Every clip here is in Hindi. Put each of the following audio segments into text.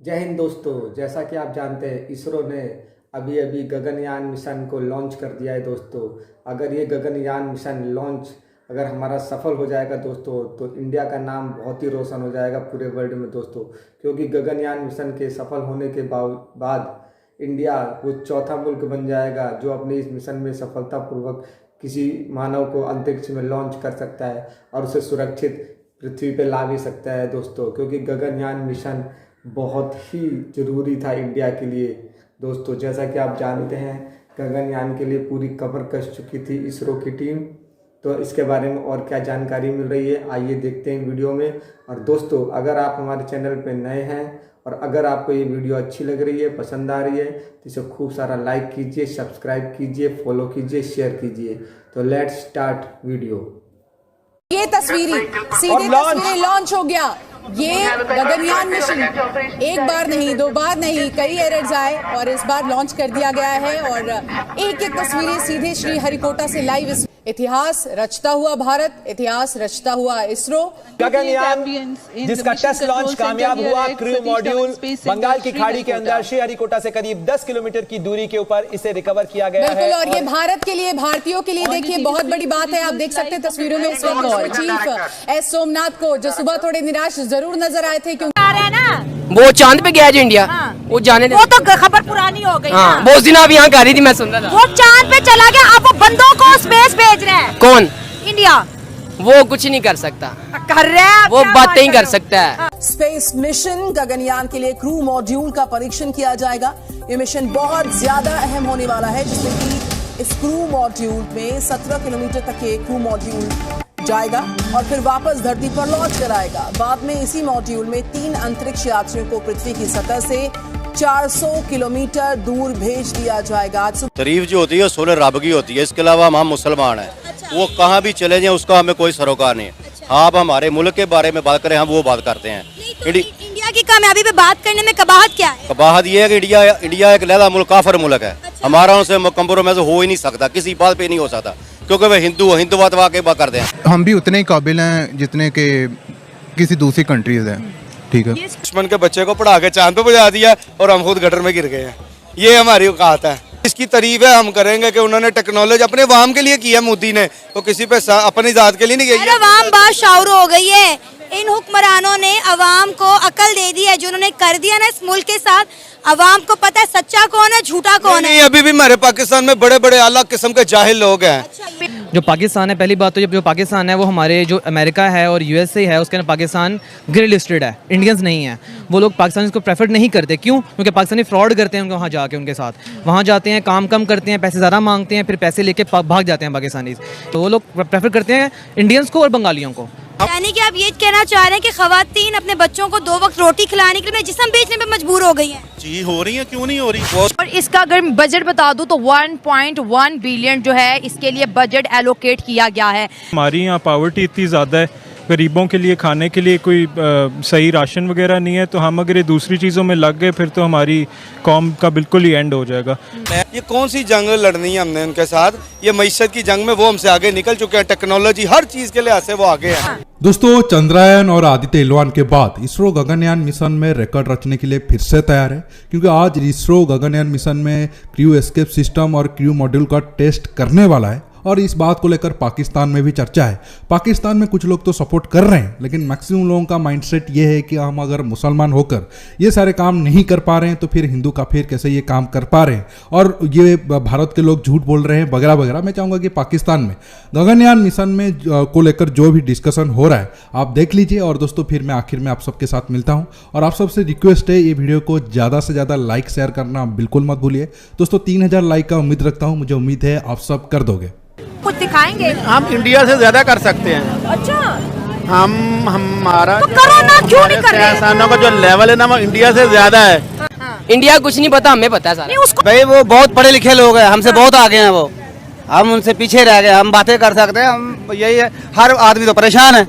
जय हिंद दोस्तों। जैसा कि आप जानते हैं, इसरो ने अभी अभी गगनयान मिशन को लॉन्च कर दिया है दोस्तों। अगर ये गगनयान मिशन लॉन्च अगर हमारा सफल हो जाएगा दोस्तों, तो इंडिया का नाम बहुत ही रोशन हो जाएगा पूरे वर्ल्ड में दोस्तों। क्योंकि गगनयान मिशन के सफल होने के बाद इंडिया वो चौथा मुल्क बन जाएगा जो अपने इस मिशन में सफलतापूर्वक किसी मानव को अंतरिक्ष में लॉन्च कर सकता है और उसे सुरक्षित पृथ्वी पे ला भी सकता है दोस्तों। क्योंकि गगनयान मिशन बहुत ही ज़रूरी था इंडिया के लिए दोस्तों। जैसा कि आप जानते हैं, गगनयान के लिए पूरी कमर कस चुकी थी इसरो की टीम। तो इसके बारे में और क्या जानकारी मिल रही है, आइए देखते हैं वीडियो में। और दोस्तों, अगर आप हमारे चैनल पर नए हैं और अगर आपको ये वीडियो अच्छी लग रही है, पसंद आ रही है, तो इसे खूब सारा लाइक कीजिए, सब्सक्राइब कीजिए, फॉलो कीजिए, शेयर कीजिए। तो लेट्स स्टार्ट वीडियो। ये तस्वीरें सीधे तस्वीरें लॉन्च हो गया। ये गगनयान मिशन एक बार नहीं, दो बार नहीं, कई एरर्स आए और इस बार लॉन्च कर दिया गया है। और एक एक तस्वीरें सीधे श्री हरिकोटा से लाइव। इतिहास रचता हुआ भारत, इतिहास रचता हुआ इसरो। गगनयान जिसका टेस्ट लॉन्च कामयाब हुआ, क्रू मॉड्यूल बंगाल की खाड़ी के अंदर श्री हरिकोटा से करीब 10 किलोमीटर की दूरी के ऊपर इसे रिकवर किया गया है। और ये भारत के लिए, भारतीयों के लिए देखिए बहुत बड़ी बात है। आप देख सकते हैं तस्वीरों में इस वक्त चीफ एस सोमनाथ को, जो सुबह थोड़े निराश जरूर नजर आए थे क्योंकि वो चांद पे गया जो इंडिया। वो जाने वो तो खबर पुरानी हो गई। हाँ, वो उस दिन आप यहाँ कर रही थी, मैं सुन रहा था। वो चांद पे चला गया, अब वो बंदों को स्पेस भेज रहे हैं। कौन? इंडिया। वो कुछ नहीं कर सकता, कर रहे हैं, वो बातें ही कर सकता है। स्पेस मिशन गगनयान के लिए क्रू मॉड्यूल का परीक्षण किया जाएगा। ये मिशन बहुत ज्यादा अहम होने वाला है, जिसमें कि इस क्रू मॉड्यूल में 17 किलोमीटर तक के क्रू मॉड्यूल जाएगा और फिर वापस धरती पर लॉन्च कराएगा। बाद में इसी मॉड्यूल में 3 अंतरिक्ष यात्रियों को पृथ्वी की सतह से 400 किलोमीटर दूर भेज दिया जाएगा। तारीफ जो होती है सोलह रब की होती है, इसके अलावा हम मुसलमान हैं। वो कहाँ भी चले जाएं उसका हमें कोई सरोकार नहीं है। हाँ, आप हमारे मुल्क के बारे में बात करें, हम वो बात करते हैं। इंडिया की कामयाबी पे बात करने में कबाहत क्या है? कबाहत ये है कि इंडिया एक लहदा मुल्क, काफिर मुल्क है। हमारा उनसे कंप्रोमाइज हो ही नहीं सकता, किसी बात पे नहीं हो सकता, क्योंकि वे हिंदुवाद वाकई बात करते हैं। हम भी उतने ही काबिल हैं जितने के किसी दूसरी कंट्रीज हैं। ठीक है, दुश्मन के बच्चे को पढ़ा के चांद पे पहुंचा दिया और हम खुद गटर में गिर गए हैं। ये हमारी औकात है। इसकी तारीफ है हम करेंगे कि उन्होंने टेक्नोलॉजी अपने वाम के लिए की है। मोदी ने तो किसी पे अपनी जात के लिए नहीं की है। अवाम बाशाऊर हो गई है। इन हुक्मरानों ने अवाम को अकल दे दी है, जो उन्होंने कर दिया ना इस मुल्क के साथ। अवाम को पता है सच्चा कौन है, झूठा कौन है। अभी भी हमारे पाकिस्तान में बड़े बड़े आला किस्म के जाहिल लोग हैं। जो पाकिस्तान है, पहली बात तो जो पाकिस्तान है वो हमारे जो अमेरिका है और यूएसए है उसके अंदर पाकिस्तान ग्रे लिस्टेड है, इंडियंस नहीं है। वो लोग पाकिस्तानी को प्रेफर नहीं करते। क्यों? क्योंकि पाकिस्तानी फ्रॉड करते हैं। उनको वहाँ जाके उनके साथ वहाँ जाते हैं, काम कम करते हैं, पैसे ज़्यादा मांगते हैं, फिर पैसे लेके भाग जाते हैं पाकिस्तानी। तो वो लोग प्रेफर करते हैं इंडियंस को और बंगालियों को। यानी कि आप ये कहना चाह रहे हैं कि खवातीन अपने बच्चों को 2 वक्त रोटी खिलाने के लिए जिस्म बेचने पे मजबूर हो गई हैं? जी हो रही है, क्यों नहीं हो रही। और इसका अगर बजट बता दूं तो 1.1 बिलियन जो है इसके लिए बजट एलोकेट किया गया है। हमारी यहाँ पावर्टी इतनी ज़्यादा है, गरीबों के लिए खाने के लिए कोई सही राशन वगैरह नहीं है। तो हम अगर ये दूसरी चीज़ों में लग गए फिर तो हमारी कौम का बिल्कुल ही एंड हो जाएगा। ये कौन सी जंग लड़नी है हमने उनके साथ? ये मईशत की जंग में वो हमसे आगे निकल चुके हैं। टेक्नोलॉजी हर चीज़ के लिहाज से वो आगे हैं। दोस्तों, चंद्रयान और आदित्य एल1 के बाद इसरो गगनयान मिशन में रिकॉर्ड रचने के लिए फिर से तैयार है। क्योंकि आज इसरो गगनयान मिशन में क्रू एस्केप सिस्टम और क्रू मॉड्यूल का टेस्ट करने वाला है। और इस बात को लेकर पाकिस्तान में भी चर्चा है। पाकिस्तान में कुछ लोग तो सपोर्ट कर रहे हैं, लेकिन मैक्सिमम लोगों का माइंडसेट ये है कि हम अगर मुसलमान होकर ये सारे काम नहीं कर पा रहे हैं तो फिर हिंदू काफिर कैसे ये काम कर पा रहे हैं, और ये भारत के लोग झूठ बोल रहे हैं वगैरह वगैरह। मैं चाहूँगा कि पाकिस्तान में गगनयान मिशन में को लेकर जो भी डिस्कशन हो रहा है आप देख लीजिए। और दोस्तों, फिर मैं आखिर में आप सबके साथ मिलता हूँ और आप सबसे रिक्वेस्ट है, ये वीडियो को ज़्यादा से ज़्यादा लाइक शेयर करना बिल्कुल मत भूलिए। दोस्तों, 3000 लाइक का उम्मीद रखता हूँ, मुझे उम्मीद है आप सब कर दोगे। कुछ दिखाएंगे? हम इंडिया से ज्यादा कर सकते हैं। अच्छा, हमारा तो करो ना, क्यों नहीं कर रहे? किसानों का जो लेवल है ना वो इंडिया से ज्यादा है। इंडिया कुछ नहीं पता, हमें पता है सारा। भाई वो बहुत पढ़े लिखे लोग हैं, हमसे बहुत आगे हैं। वो हम उनसे पीछे रह गए। हम बातें कर सकते हैं, हम यही है। हर आदमी तो परेशान है।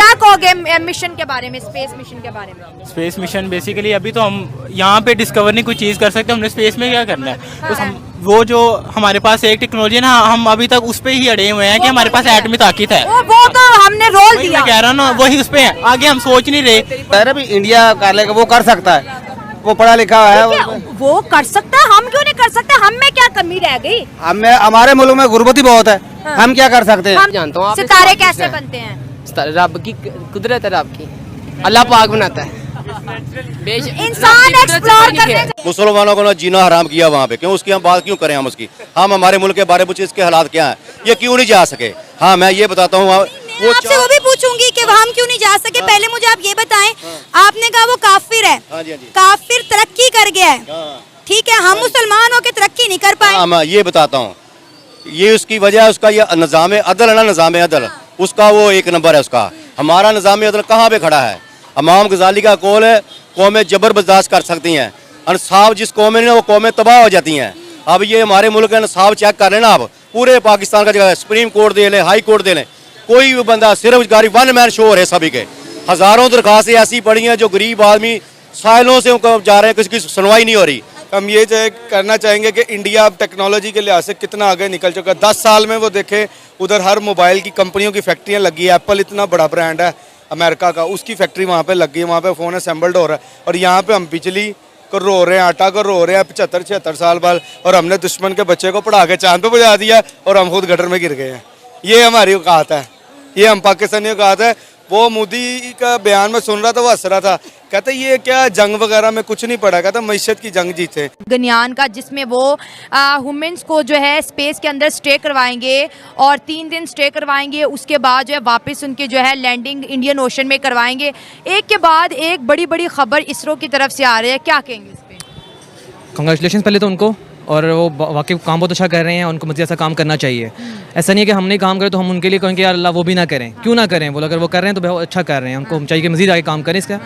क्या कहोगे मिशन के बारे में, स्पेस मिशन के बारे में? स्पेस मिशन बेसिकली अभी तो हम यहाँ पे डिस्कवर नहीं कोई चीज़ कर सकते, हमने स्पेस में क्या करना है। तो हम वो जो हमारे पास एक टेक्नोलॉजी है ना, हम अभी तक उस पे ही अड़े हुए हैं कि हमारे पास एटमी ताकत है। वो तो हमने रोल दिया, मैं कह रहा हूँ ना, वही उस पे है, आगे हम सोच नहीं रहे। अरे भी इंडिया कर लेगा, वो कर सकता है, वो पढ़ा लिखा है, वो कर सकता है, हम क्यों नहीं कर सकते? हम में क्या कमी रह गई? हमें हमारे मुल्क में गुर्बत बहुत है, हम क्या कर सकते हैं? जानता हूँ सितारे कैसे बनते हैं? रब की कुदरत है, रब की, अल्लाह पाक बनाता है। इंसान एक्सप्लोर करने मुसलमानों को ना जीना हराम किया वहाँ पे, क्यों उसकी हम बात क्यों करें? हम उसकी हम हमारे मुल्क के बारे में पूछे, इसके हालात क्या हैं, ये क्यों नहीं जा सके? हाँ मैं ये बताता हूँ, आपसे वो भी पूछूंगी कि हम क्यों नहीं जा सके। पहले मुझे आप ये बताएं, आपने कहा वो काफिर है, काफिर तरक्की कर गया है, ठीक है, हम मुसलमान होकर तरक्की नहीं कर पाए। मैं ये बताता हूँ, ये उसकी वजह है, उसका ये निज़ाम अदल है ना, निज़ाम अदल उसका वो एक नंबर है उसका। हमारा निज़ाम अदल कहाँ पे खड़ा है? इमाम गजाली का कौल है, कौमें जबर बर्दाश्त कर सकती हैं, इंसाफ जिस कौम में ना वो कौमें तबाह हो जाती हैं। अब ये हमारे मुल्क का इंसाफ चेक कर लेना, आप पूरे पाकिस्तान का जगह सुप्रीम कोर्ट दे लें, हाई कोर्ट दे लें, कोई भी बंदा सिर्फ गाड़ी वन मैन शो हो रहे सभी के। हज़ारों दरखास्तें ऐसी पड़ी हैं जो गरीब आदमी सालों से उनको जा रहे हैं, किसी की सुनवाई नहीं हो रही। हम ये करना चाहेंगे कि इंडिया अब टेक्नोलॉजी के लिहाज से कितना आगे निकल चुका है। 10 साल में वो देखे, उधर हर मोबाइल की कंपनियों की फैक्ट्रियाँ लगी है, एप्पल इतना बड़ा ब्रांड है अमेरिका का, उसकी फैक्ट्री वहाँ पे लग गई है, वहाँ पे फ़ोन असेंबल्ड हो रहा है। और यहाँ पे हम बिजली को रो रहे हैं, आटा को रो रहे हैं 75-76 साल बाद, और हमने दुश्मन के बच्चे को पढ़ा के चांद पे पहुँचा दिया और हम खुद गटर में गिर गए हैं। ये हमारी औकात है, ये हम पाकिस्तानी औकात है। वो मोदी का बयान में सुन रहा था, वो हंस रहा था, कहते ये क्या जंग वगैरह में कुछ नहीं पड़ा, कहता मईशत की जंग जीते। गगनयान का, जिसमें वो वुमेन्स को जो है स्पेस के अंदर स्टे करवाएंगे और 3 दिन स्टे करवाएंगे, उसके बाद जो है वापस उनके जो है लैंडिंग इंडियन ओशन में करवाएंगे। एक के बाद एक बड़ी बड़ी खबर इसरो की तरफ से आ रही है, क्या कहेंगे इस पे? कंग्रेचुलेशन पहले तो उनको, और वो वाकई काम बहुत अच्छा कर रहे हैं, उनको मज़ीद ऐसा काम करना चाहिए। ऐसा नहीं है कि हमने काम करे तो हम उनके लिए कहेंगे यार अल्लाह वो भी ना करें, क्यों ना करें? बोलो अगर वो कर रहे हैं तो बहुत अच्छा कर रहे हैं, उनको चाहिए कि मज़ीद आगे काम करें। इसका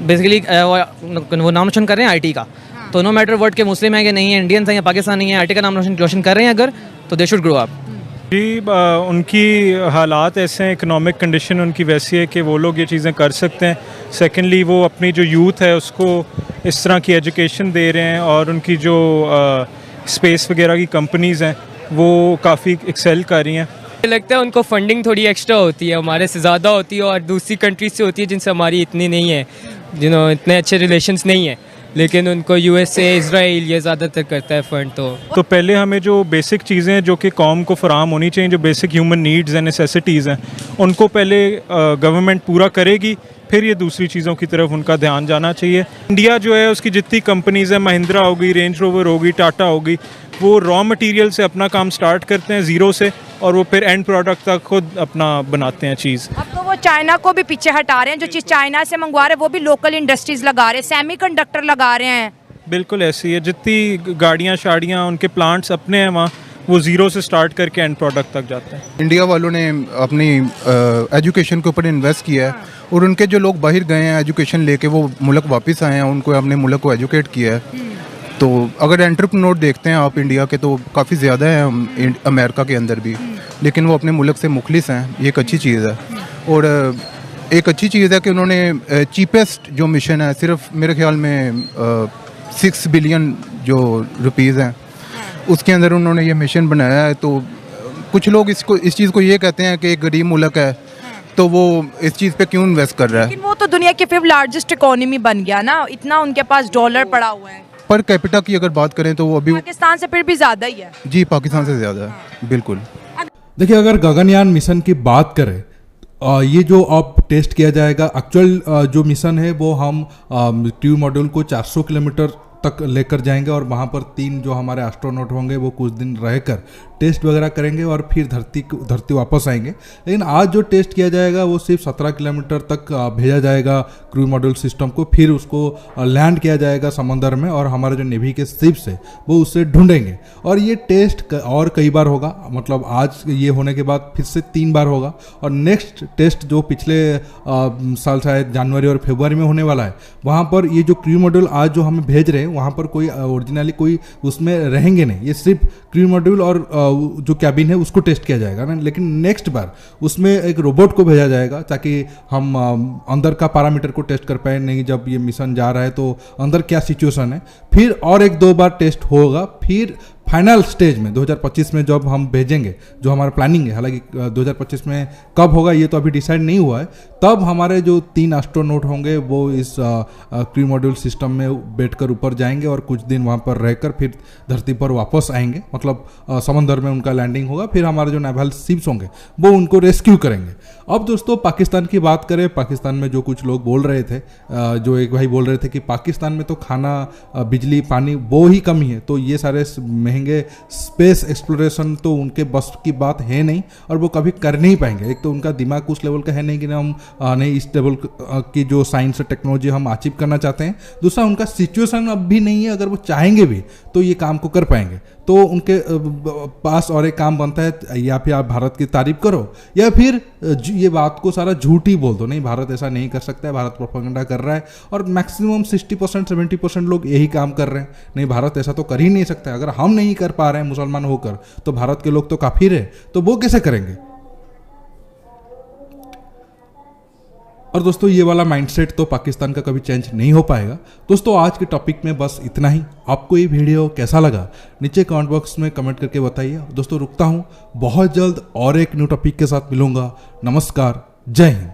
बेसिकली वो नाम रोशन कर रहे हैं आईटी का, तो नो मैटर वर्ड के मुस्लिम है कि नहीं है, इंडियंस हैं या पाकिस्तानी है, आईटी का नाम रोशन कर रहे हैं अगर, तो दे शुड ग्रो अप। जी, उनकी हालात ऐसे हैं, इकोनॉमिक कंडीशन उनकी वैसी है कि वो लोग ये चीज़ें कर सकते हैं। सेकेंडली वो अपनी जो यूथ है उसको इस तरह की एजुकेशन दे रहे हैं, और उनकी जो स्पेस वगैरह की कंपनीज़ हैं वो काफ़ी एक्सेल कर रही हैं। लगता है उनको फंडिंग थोड़ी एक्स्ट्रा होती है, हमारे से ज़्यादा होती है, और दूसरी कंट्रीज से होती है जिनसे हमारी इतनी नहीं है, जिन्होंने इतने अच्छे रिलेशंस नहीं है, लेकिन उनको यूएसए, इजराइल ये ज़्यादातर करता है फंड। तो पहले हमें जो बेसिक चीज़ें जो कि कौम को फराहम होनी चाहिए, जो basic human needs and necessities हैं, उनको पहले गवर्नमेंट पूरा करेगी, फिर ये दूसरी चीज़ों की तरफ उनका ध्यान जाना चाहिए। इंडिया जो है उसकी जितनी कंपनीज़ हैं, महिंद्रा होगी, रेंज रोवर होगी, टाटा होगी, वो रॉ मटेरियल से अपना काम स्टार्ट करते हैं ज़ीरो से, और वो फिर एंड प्रोडक्ट तक खुद अपना बनाते हैं चीज़। अब तो वो चाइना को भी पीछे हटा रहे हैं, जो चीज़ चाइना से मंगवा रहे हैं वो भी लोकल इंडस्ट्रीज लगा रहे हैं, सेमीकंडक्टर लगा रहे हैं। बिल्कुल ऐसी है, जितनी गाड़ियाँ शाड़ियाँ उनके प्लांट्स अपने हैं वहाँ, वो ज़ीरो से स्टार्ट करके एंड प्रोडक्ट तक जाते हैं। इंडिया वालों ने अपनी एजुकेशन के ऊपर इन्वेस्ट किया है, और उनके जो लोग बाहर गए हैं एजुकेशन लेके, वो मुल्क वापस आए हैं, उनको अपने मुल्क को एजुकेट किया है। तो अगर एंटरप्रेन्योर देखते हैं आप इंडिया के, तो काफ़ी ज़्यादा है अमेरिका के अंदर भी, लेकिन वो अपने मुल्क से मुखलिस हैं, ये एक अच्छी चीज़ है। और एक अच्छी चीज़ है कि उन्होंने चीपेस्ट जो मिशन है, सिर्फ मेरे ख्याल में 6 बिलियन जो रुपीज़ हैं, उसके अंदर उन्होंने ये मिशन बनाया है। तो कुछ लोग इस चीज़ को ये कहते हैं कि एक गरीब मुल्क है, तो वो इस चीज़ पे क्यों इन्वेस्ट कर रहा है? लेकिन वो तो दुनिया की 5th लार्जेस्ट इकोनॉमी बन गया ना, इतना उनके पास डॉलर पड़ा हुआ है। पर कैपिटा की अगर बात करें तो वो अभी पाकिस्तान से फिर भी ज़्यादा ही है। जी, पाकिस्तान से ज़्यादा है, बिल्कुल। देखिए, अगर गगनयान मिशन की बात करें, ये जो अब टेस्ट किया जाएगा, एक्चुअल जो मिशन है वो हम ट्रू मॉड्यूल को 400 किलोमीटर तक लेकर जाएंगे, और वहाँ पर 3 जो हमारे एस्ट्रोनॉट होंगे वो कुछ दिन रहकर टेस्ट वगैरह करेंगे और फिर धरती वापस आएंगे। लेकिन आज जो टेस्ट किया जाएगा वो सिर्फ 17 किलोमीटर तक भेजा जाएगा क्रू मॉड्यूल सिस्टम को, फिर उसको लैंड किया जाएगा समंदर में, और हमारे जो नेवी के शिप्स है वो उससे ढूंढेंगे। और ये टेस्ट और कई बार होगा, मतलब आज ये होने के बाद फिर से 3 बार होगा, और नेक्स्ट टेस्ट जो पिछले साल शायद जनवरी और फरवरी में होने वाला है, वहाँ पर ये जो क्रू मॉड्यूल आज जो हमें भेज रहे हैं, वहाँ पर कोई ओरिजिनली कोई उसमें रहेंगे नहीं, ये सिर्फ क्रू मॉड्यूल और जो कैबिन है उसको टेस्ट किया जाएगा ना, लेकिन नेक्स्ट बार उसमें एक रोबोट को भेजा जाएगा ताकि हम अंदर का पैरामीटर को टेस्ट कर पाए। नहीं, जब ये मिशन जा रहा है तो अंदर क्या सिचुएशन है, फिर और 1-2 बार टेस्ट होगा, फिर फाइनल स्टेज में 2025 में जब हम भेजेंगे, जो हमारा प्लानिंग है, हालांकि 2025 में कब होगा ये तो अभी डिसाइड नहीं हुआ है, तब हमारे जो 3 एस्ट्रोनॉट होंगे वो इस क्रू मॉड्यूल सिस्टम में बैठकर ऊपर जाएंगे और कुछ दिन वहाँ पर रहकर फिर धरती पर वापस आएंगे, मतलब समंदर में उनका लैंडिंग होगा। फिर हमारे जो नेवल शिप्स होंगे वो उनको रेस्क्यू करेंगे। अब दोस्तों पाकिस्तान की बात करें, पाकिस्तान में जो कुछ लोग बोल रहे थे, जो एक भाई बोल रहे थे कि पाकिस्तान में तो खाना, बिजली, पानी वो ही कमी है, तो ये सारे महंगे स्पेस एक्सप्लोरेशन तो उनके बस की बात है नहीं और वो कभी कर नहीं पाएंगे। एक तो उनका दिमाग उस लेवल का है नहीं कि हम नहीं इस लेवल की जो साइंस और टेक्नोलॉजी हम अचीव करना चाहते हैं। दूसरा, उनका सिचुएशन अब भी नहीं है, अगर वो चाहेंगे भी तो ये काम को कर पाएंगे। तो उनके पास और एक काम बनता है, या फिर आप भारत की तारीफ करो या फिर ये बात को सारा झूठ ही बोल दो, नहीं भारत ऐसा नहीं कर सकता है, भारत प्रोपेगेंडा कर रहा है। और मैक्सिमम 60% 70% लोग यही काम कर रहे हैं, नहीं भारत ऐसा तो कर ही नहीं सकता। अगर हम नहीं कर पा रहे हैं मुसलमान होकर तो भारत के लोग तो काफिर है, तो वो कैसे करेंगे। और दोस्तों ये वाला माइंडसेट तो पाकिस्तान का कभी चेंज नहीं हो पाएगा। दोस्तों आज के टॉपिक में बस इतना ही। आपको ये वीडियो कैसा लगा नीचे कमेंट बॉक्स में कमेंट करके बताइए। दोस्तों रुकता हूँ, बहुत जल्द और एक न्यू टॉपिक के साथ मिलूंगा। नमस्कार, जय हिंद।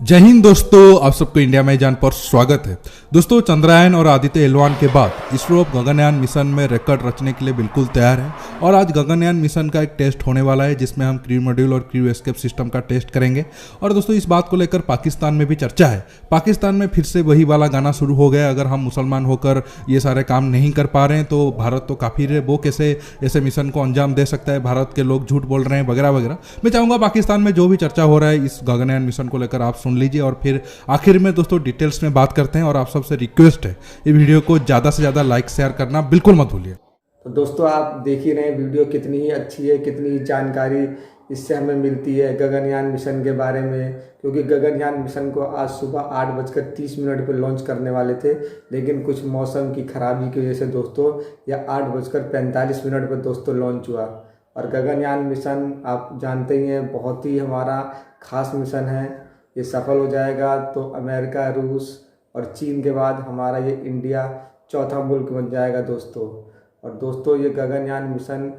जय हिंद दोस्तों, आप सबको इंडिया में जान पर स्वागत है। दोस्तों चंद्रयान और आदित्य L1 के बाद इसरो अब गगनयान मिशन में रिकॉर्ड रचने के लिए बिल्कुल तैयार है और आज गगनयान मिशन का एक टेस्ट होने वाला है जिसमें हम क्रू मॉड्यूल और क्रू एस्केप सिस्टम का टेस्ट करेंगे। और दोस्तों इस बात को लेकर पाकिस्तान में भी चर्चा है। पाकिस्तान में फिर से वही वाला गाना शुरू हो गया, अगर हम मुसलमान होकर ये सारे काम नहीं कर पा रहे हैं तो भारत तो काफिर है, वो कैसे ऐसे मिशन को अंजाम दे सकता है, भारत के लोग झूठ बोल रहे हैं वगैरह वगैरह। मैं चाहूँगा पाकिस्तान में जो भी चर्चा हो रहा है इस गगनयान मिशन को लेकर आप सुन लीजिए और फिर आखिर में दोस्तों डिटेल्स में बात करते हैं। और आप सबसे रिक्वेस्ट है ये वीडियो को ज़्यादा से ज़्यादा लाइक शेयर करना बिल्कुल मत भूलिए। तो दोस्तों आप देख ही रहे हैं वीडियो कितनी ही अच्छी है, कितनी जानकारी इससे हमें मिलती है गगनयान मिशन के बारे में। क्योंकि गगनयान मिशन को आज सुबह 8:30 पर लॉन्च करने वाले थे, लेकिन कुछ मौसम की खराबी की वजह से दोस्तों यह 8:45 पर दोस्तों लॉन्च हुआ। और गगनयान मिशन आप जानते ही हैं बहुत ही हमारा खास मिशन है। ये सफल हो जाएगा तो अमेरिका, रूस और चीन के बाद हमारा ये इंडिया चौथा मुल्क बन जाएगा दोस्तों। और दोस्तों ये गगनयान मिशन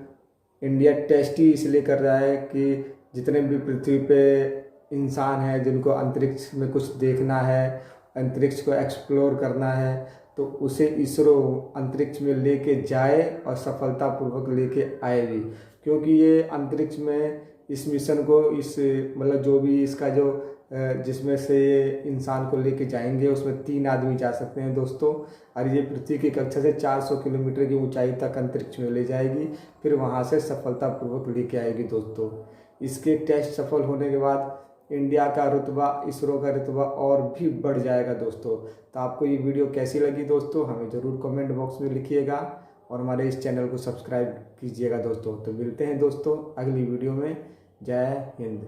इंडिया टेस्ट ही इसलिए कर रहा है कि जितने भी पृथ्वी पे इंसान हैं जिनको अंतरिक्ष में कुछ देखना है, अंतरिक्ष को एक्सप्लोर करना है, तो उसे इसरो अंतरिक्ष में लेके जाए और सफलतापूर्वक लेके आए भी। क्योंकि ये अंतरिक्ष में इस मिशन को मतलब जो भी इसका जो जिसमें से ये इंसान को लेके जाएंगे उसमें 3 आदमी जा सकते हैं दोस्तों। और ये पृथ्वी की कक्षा से 400 किलोमीटर की ऊंचाई तक अंतरिक्ष में ले जाएगी, फिर वहां से सफलतापूर्वक लेके आएगी दोस्तों। इसके टेस्ट सफल होने के बाद इंडिया का रुतबा, इसरो का रुतबा और भी बढ़ जाएगा दोस्तों। तो आपको ये वीडियो कैसी लगी दोस्तों हमें ज़रूर कमेंट बॉक्स में लिखिएगा और हमारे इस चैनल को सब्सक्राइब कीजिएगा दोस्तों। तो मिलते हैं दोस्तों अगली वीडियो में। जय हिंद।